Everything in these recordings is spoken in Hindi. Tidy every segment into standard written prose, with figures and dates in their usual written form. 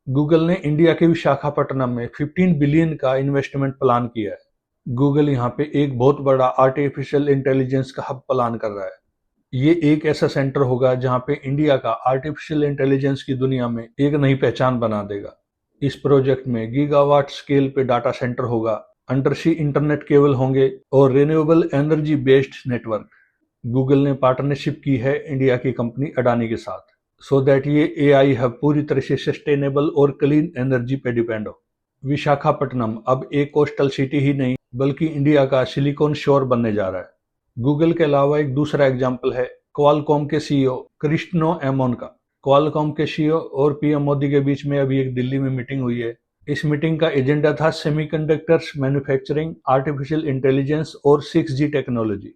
गूगल ने इंडिया के विशाखापट्टनम में 15 बिलियन का इन्वेस्टमेंट प्लान किया है। गूगल यहाँ पे एक बहुत बड़ा आर्टिफिशियल इंटेलिजेंस का हब प्लान कर रहा है। ये एक ऐसा सेंटर होगा जहाँ पे इंडिया का आर्टिफिशियल इंटेलिजेंस की दुनिया में एक नई पहचान बना देगा। इस प्रोजेक्ट में गीगावाट स्केल पे डाटा सेंटर होगा, अंडरसी इंटरनेट केबल होंगे और renewable energy based network. Google ने पार्टनरशिप की है इंडिया की कंपनी अडानी के साथ, सो दैट ये एआई हब पूरी तरह से सस्टेनेबल और क्लीन एनर्जी पे डिपेंड हो। विशाखापट्टनम अब एक कोस्टल सिटी ही नहीं बल्कि इंडिया का सिलिकॉन शोर बनने जा रहा है। गूगल के अलावा एक दूसरा एग्जाम्पल है क्वालकॉम के सीईओ क्रिस्टनो एमोन का। क्वालकॉम के सीईओ और पीएम मोदी के बीच में अभी एक दिल्ली में मीटिंग हुई है। इस मीटिंग का एजेंडा था सेमीकंडक्टर्स मैन्युफैक्चरिंग, आर्टिफिशियल इंटेलिजेंस और 6G टेक्नोलॉजी।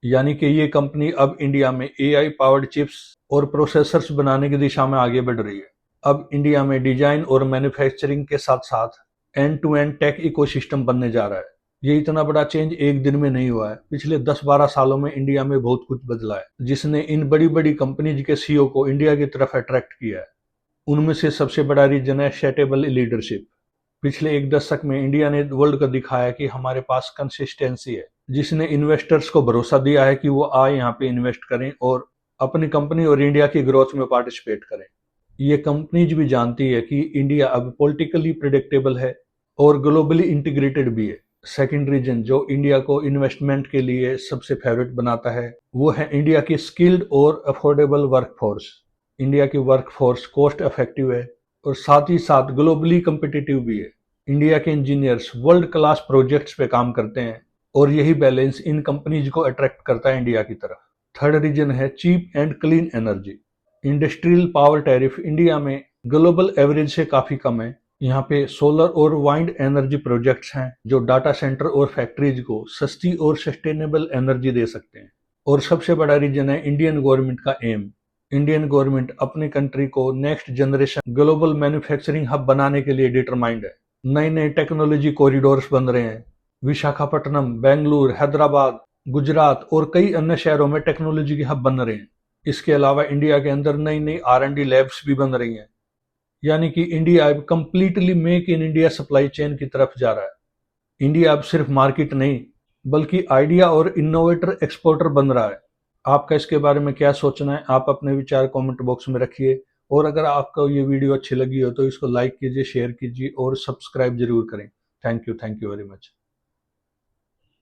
यानी कि ये कंपनी अब इंडिया में एआई पावर्ड चिप्स और प्रोसेसर्स बनाने की दिशा में आगे बढ़ रही है। अब इंडिया में डिजाइन और मैन्युफैक्चरिंग के साथ साथ end to end tech ecosystem बनने जा रहा है। ये इतना बड़ा चेंज एक दिन में नहीं हुआ है। पिछले 10-12 सालों में इंडिया में बहुत कुछ बदला है, जिसने इन बड़ी बड़ी कंपनीज के सीईओ को इंडिया की तरफ अट्रैक्ट किया है। उनमें से सबसे बड़ा रीजन है स्टेबल लीडरशिप। पिछले एक दशक में इंडिया ने वर्ल्ड को दिखाया कि हमारे पास कंसिस्टेंसी है, जिसने इन्वेस्टर्स को भरोसा दिया है कि वो आए यहाँ पे इन्वेस्ट करें और अपनी कंपनी और इंडिया की ग्रोथ में पार्टिसिपेट करें। ये कंपनीज भी जानती है कि इंडिया अब पॉलिटिकली प्रिडिक्टेबल है और ग्लोबली इंटीग्रेटेड भी है। सेकंड रीजन जो इंडिया को इन्वेस्टमेंट के लिए सबसे फेवरेट बनाता है वो है इंडिया की स्किल्ड और अफोर्डेबल वर्कफोर्स। इंडिया की वर्कफोर्स कॉस्ट इफेक्टिव है और साथ ही साथ ग्लोबली कम्पिटिटिव भी है। इंडिया के इंजीनियर्स वर्ल्ड क्लास प्रोजेक्ट्स पे काम करते हैं और यही बैलेंस इन कंपनीज को अट्रैक्ट करता है इंडिया की तरफ। थर्ड रीजन है cheap and clean energy. Industrial power tariff India में ग्लोबल एवरेज से काफी कम है। यहाँ पे सोलर और वाइंड एनर्जी प्रोजेक्ट्स हैं जो डाटा सेंटर और फैक्ट्रीज को सस्ती और सस्टेनेबल एनर्जी दे सकते हैं। और सबसे बड़ा रीजन है इंडियन गवर्नमेंट का एम। इंडियन गवर्नमेंट अपनी कंट्री को next generation global manufacturing hub बनाने के लिए डिटरमाइंड है। नए नए टेक्नोलॉजी कॉरिडोर्स बन रहे हैं। विशाखापट्टनम, बेंगलुरु, हैदराबाद, गुजरात और कई अन्य शहरों में टेक्नोलॉजी के हब बन रहे हैं। इसके अलावा इंडिया के अंदर नई नई R&D लैब्स भी बन रही हैं। यानी कि इंडिया अब completely make in India supply chain की तरफ जा रहा है। इंडिया अब सिर्फ मार्केट नहीं बल्कि आइडिया और इनोवेटर एक्सपोर्टर बन रहा है। आपका इसके बारे में क्या सोचना है? आप अपने विचार कमेंट बॉक्स में रखिए और अगर आपको ये वीडियो अच्छी लगी हो तो इसको लाइक कीजिए, शेयर कीजिए और सब्सक्राइब जरूर करें। Thank you very much.